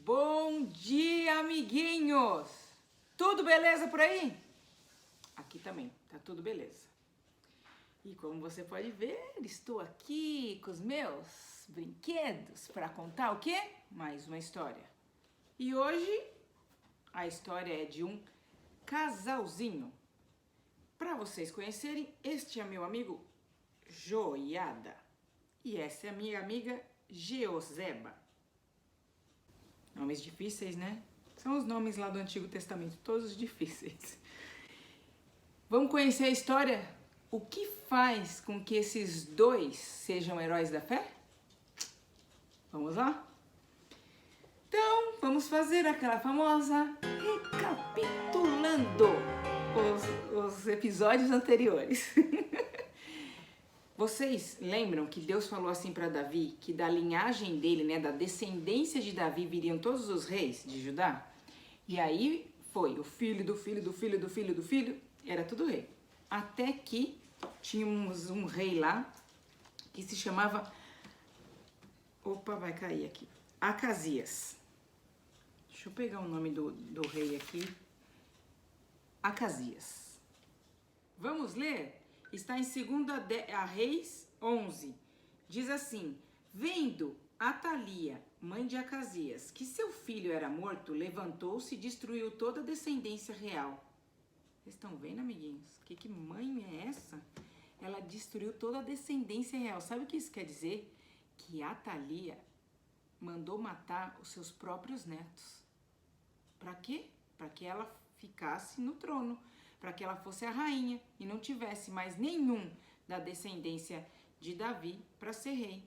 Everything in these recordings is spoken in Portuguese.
Bom dia, amiguinhos! Tudo beleza por aí? Aqui também, tá tudo beleza. E como você pode ver, estou aqui com os meus brinquedos para contar o quê? Mais uma história. E hoje a história é de um casalzinho. Para vocês conhecerem, este é meu amigo Joiada e essa é a minha amiga Geozeba. Nomes difíceis, né? São os nomes lá do Antigo Testamento, todos difíceis. Vamos conhecer a história? O que faz com que esses dois sejam heróis da fé? Vamos lá? Então, vamos fazer aquela famosa recapitulando os episódios anteriores. Vocês lembram que Deus falou assim para Davi, que da linhagem dele, né, da descendência de Davi, viriam todos os reis de Judá? E aí foi o filho do filho do filho do filho do filho, era tudo rei. Até que tínhamos um rei lá que se chamava, opa, vai cair aqui, Acasias. Deixa eu pegar o nome do rei aqui, Acasias. Vamos ler? Está em 2 Reis 11. Diz assim: vendo Atalia, mãe de Acasias, que seu filho era morto, levantou-se e destruiu toda a descendência real. Vocês estão vendo, amiguinhos? Que mãe é essa? Ela destruiu toda a descendência real. Sabe o que isso quer dizer? Que Atalia mandou matar os seus próprios netos. Para quê? Para que ela ficasse no trono, para que ela fosse a rainha e não tivesse mais nenhum da descendência de Davi para ser rei.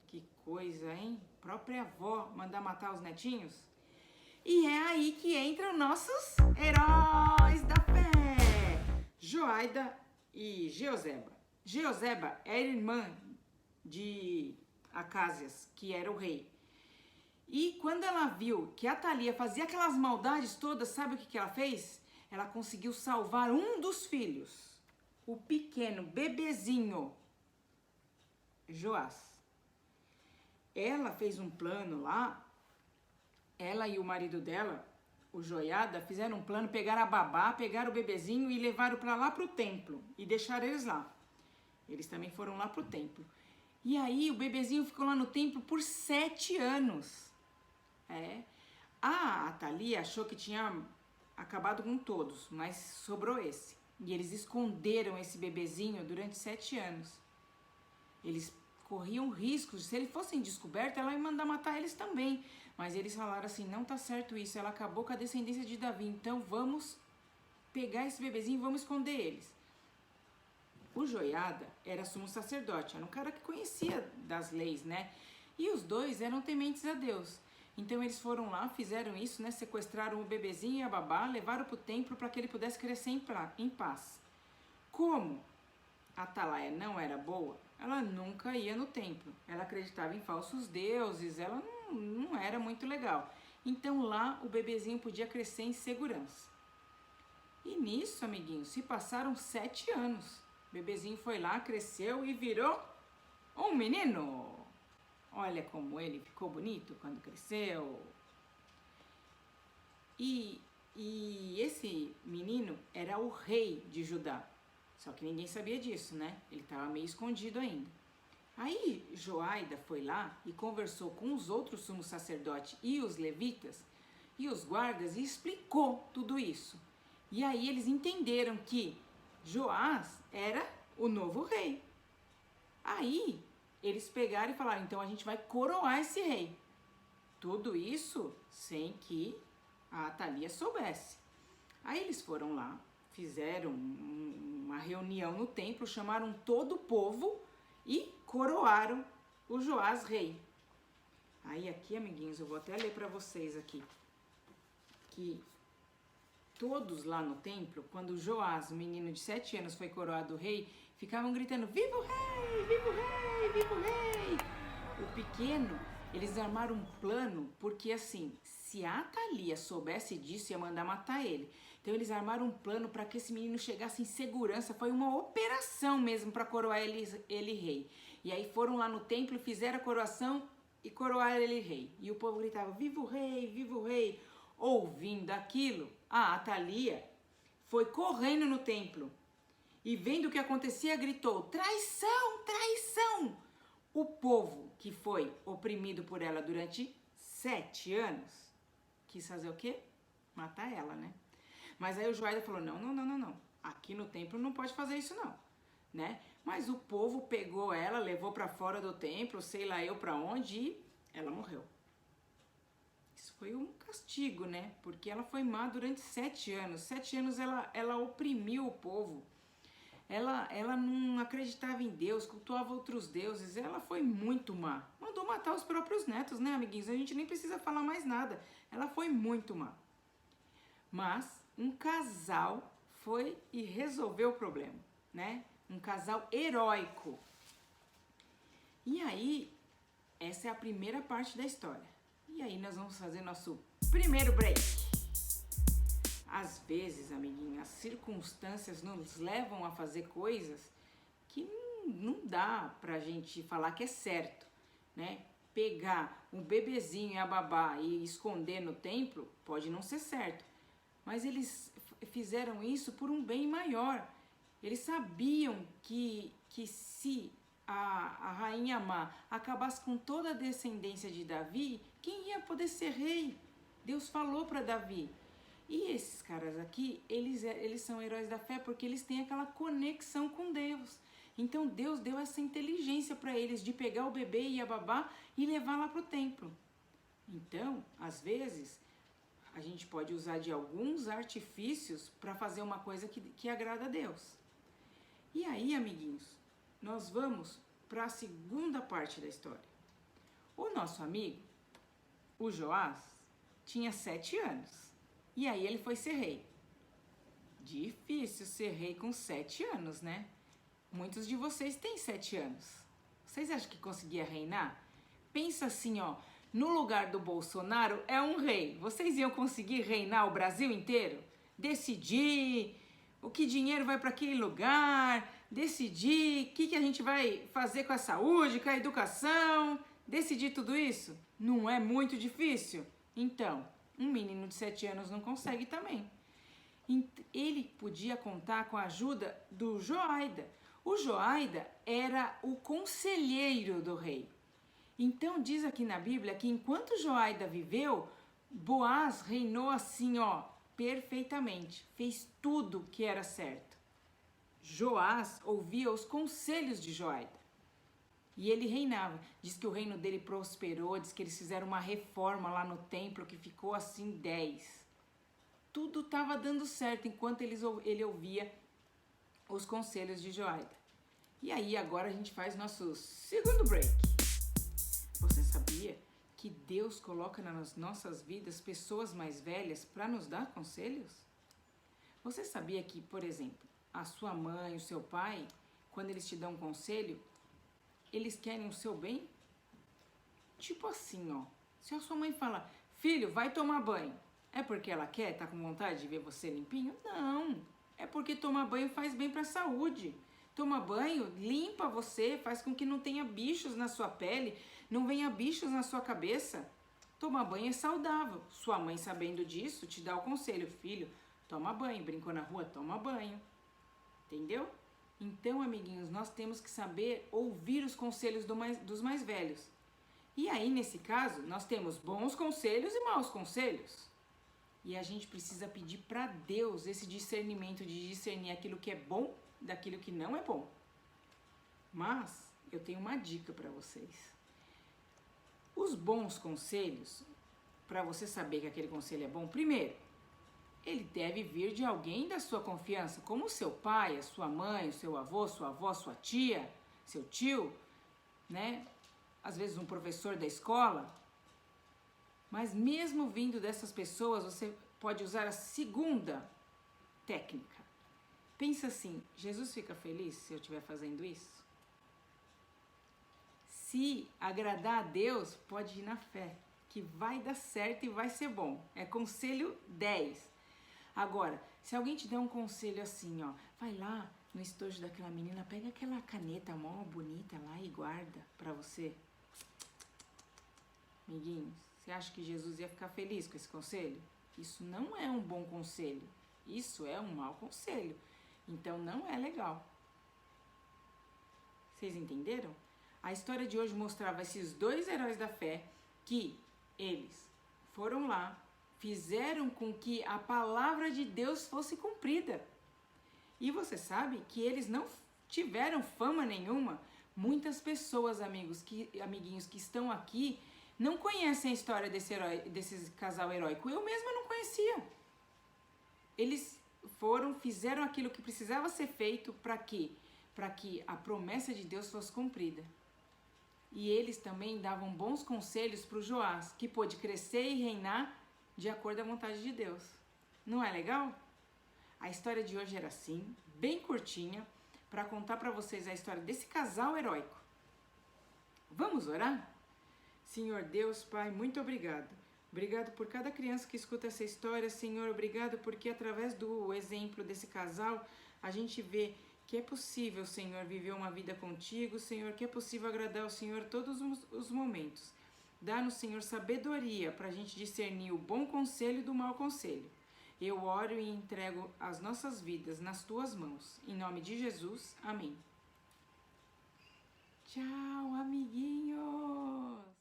Que coisa, hein? Própria avó mandar matar os netinhos? E é aí que entram nossos heróis da fé, Joiada e Geozeba. Geozeba é irmã de Acasias, que era o rei. E quando ela viu que Atalia fazia aquelas maldades todas, sabe o que ela fez? Ela conseguiu salvar um dos filhos, o pequeno bebezinho, Joás. Ela fez um plano lá, ela e o marido dela, o Joiada, fizeram um plano, pegaram a babá, pegaram o bebezinho e levaram para lá pro templo e deixaram eles lá. Eles também foram lá pro templo. E aí o bebezinho ficou lá no templo por 7 anos. A Atalia achou que tinha acabado com todos, mas sobrou esse. E eles esconderam esse bebezinho durante 7 anos. Eles corriam riscos, se eles fossem descobertos, ela ia mandar matar eles também. Mas eles falaram assim, não tá certo isso, ela acabou com a descendência de Davi, então vamos pegar esse bebezinho e vamos esconder eles. O Joiada era sumo sacerdote, era um cara que conhecia das leis, né? E os dois eram tementes a Deus. Então eles foram lá, fizeram isso, né? Sequestraram o bebezinho e a babá, levaram para o templo para que ele pudesse crescer em paz. Como a Atalaia não era boa, ela nunca ia no templo. Ela acreditava em falsos deuses, ela não era muito legal. Então lá o bebezinho podia crescer em segurança. E nisso, amiguinhos, se passaram 7 anos. O bebezinho foi lá, cresceu e virou um menino. Olha como ele ficou bonito quando cresceu. E esse menino era o rei de Judá. Só que ninguém sabia disso, né? Ele estava meio escondido ainda. Aí Joiada foi lá e conversou com os outros sumos sacerdotes e os levitas e os guardas e explicou tudo isso. E aí eles entenderam que Joás era o novo rei. Aí eles pegaram e falaram, então a gente vai coroar esse rei. Tudo isso sem que a Atalia soubesse. Aí eles foram lá, fizeram uma reunião no templo, chamaram todo o povo e coroaram o Joás rei. Aí aqui, amiguinhos, eu vou até ler para vocês aqui, que todos lá no templo, quando Joás, o menino de 7 anos, foi coroado rei, ficavam gritando, viva o rei, viva o rei, viva o rei. O pequeno, eles armaram um plano, porque assim, se a Atalia soubesse disso, ia mandar matar ele. Então eles armaram um plano para que esse menino chegasse em segurança, foi uma operação mesmo para coroar ele rei. E aí foram lá no templo, fizeram a coroação e coroaram ele rei. E o povo gritava, viva o rei, viva o rei. Ouvindo aquilo, a Atalia foi correndo no templo e vendo o que acontecia, gritou, traição, traição. O povo que foi oprimido por ela durante 7 anos, quis fazer o quê? Matar ela, né? Mas aí o Joaida falou, não. Aqui no templo não pode fazer isso não, né? Mas o povo pegou ela, levou para fora do templo, sei lá eu para onde, e ela morreu. Isso foi um castigo, né? Porque ela foi má durante 7 anos. 7 anos ela oprimiu o povo. Ela não acreditava em Deus, cultuava outros deuses. Ela foi muito má. Mandou matar os próprios netos, né, amiguinhos? A gente nem precisa falar mais nada. Ela foi muito má. Mas um casal foi e resolveu o problema, né? Um casal heróico. E aí, essa é a primeira parte da história. E aí nós vamos fazer nosso primeiro break. Às vezes, amiguinho, as circunstâncias nos levam a fazer coisas que não dá pra gente falar que é certo, né? Pegar um bebezinho e a babá e esconder no templo pode não ser certo. Mas eles fizeram isso por um bem maior. Eles sabiam que se a rainha má acabasse com toda a descendência de Davi, quem ia poder ser rei? Deus falou para Davi. E esses caras aqui, eles são heróis da fé porque eles têm aquela conexão com Deus. Então Deus deu essa inteligência para eles de pegar o bebê e a babá e levar lá para o templo. Então, às vezes, a gente pode usar de alguns artifícios para fazer uma coisa que agrada a Deus. E aí, amiguinhos, nós vamos para a segunda parte da história. O nosso amigo, o Joás, tinha 7 anos. E aí ele foi ser rei. Difícil ser rei com 7 anos, né? Muitos de vocês têm 7 anos. Vocês acham que conseguia reinar? Pensa assim, ó. No lugar do Bolsonaro é um rei. Vocês iam conseguir reinar o Brasil inteiro? Decidir o que dinheiro vai para aquele lugar, decidir o que a gente vai fazer com a saúde, com a educação, decidir tudo isso? Não é muito difícil? Então, um menino de 7 anos não consegue também. Ele podia contar com a ajuda do Joaida. O Joaida era o conselheiro do rei. Então diz aqui na Bíblia que enquanto Joaida viveu, Boaz reinou assim, ó, perfeitamente. Fez tudo que era certo. Joás ouvia os conselhos de Joaida. E ele reinava. Diz que o reino dele prosperou, diz que eles fizeram uma reforma lá no templo que ficou assim 10. Tudo estava dando certo enquanto ele ouvia os conselhos de Joaida. E aí agora a gente faz nosso segundo break. Você sabia que Deus coloca nas nossas vidas pessoas mais velhas para nos dar conselhos? Você sabia que, por exemplo, a sua mãe, o seu pai, quando eles te dão um conselho, eles querem o seu bem? Tipo assim, ó. Se a sua mãe fala, filho, vai tomar banho, é porque ela quer, tá com vontade de ver você limpinho? Não, é porque tomar banho faz bem para a saúde. Tomar banho limpa você, faz com que não tenha bichos na sua pele, não venha bichos na sua cabeça. Tomar banho é saudável. Sua mãe, sabendo disso, te dá o conselho, filho, toma banho, brincou na rua, toma banho. Entendeu? Então, amiguinhos, nós temos que saber ouvir os conselhos dos mais velhos. E aí, nesse caso, nós temos bons conselhos e maus conselhos. E a gente precisa pedir para Deus esse discernimento de discernir aquilo que é bom daquilo que não é bom. Mas eu tenho uma dica para vocês. Os bons conselhos, para você saber que aquele conselho é bom, primeiro, ele deve vir de alguém da sua confiança, como o seu pai, a sua mãe, o seu avô, sua avó, sua tia, seu tio, né? Às vezes um professor da escola. Mas mesmo vindo dessas pessoas, você pode usar a segunda técnica. Pensa assim, Jesus fica feliz se eu estiver fazendo isso? Se agradar a Deus, pode ir na fé, que vai dar certo e vai ser bom. É conselho 10. Agora, se alguém te der um conselho assim, ó, vai lá no estojo daquela menina, pega aquela caneta mó bonita lá e guarda pra você. Amiguinhos, você acha que Jesus ia ficar feliz com esse conselho? Isso não é um bom conselho. Isso é um mau conselho. Então não é legal. Vocês entenderam? A história de hoje mostrava esses dois heróis da fé que eles foram lá, fizeram com que a palavra de Deus fosse cumprida. E você sabe que eles não tiveram fama nenhuma. Muitas pessoas, amiguinhos que estão aqui, não conhecem a história desse casal heróico. Eu mesma não conhecia. Eles fizeram aquilo que precisava ser feito para quê? Para que a promessa de Deus fosse cumprida. E eles também davam bons conselhos para o Joás, que pôde crescer e reinar de acordo à vontade de Deus. Não é legal? A história de hoje era assim, bem curtinha, para contar para vocês a história desse casal heróico. Vamos orar? Senhor Deus, Pai, muito obrigado. Obrigado por cada criança que escuta essa história, Senhor. Obrigado porque através do exemplo desse casal, a gente vê que é possível, Senhor, viver uma vida contigo, Senhor, que é possível agradar ao Senhor todos os momentos. Dá-nos, Senhor, sabedoria para a gente discernir o bom conselho do mau conselho. Eu oro e entrego as nossas vidas nas tuas mãos. Em nome de Jesus, amém. Tchau, amiguinhos!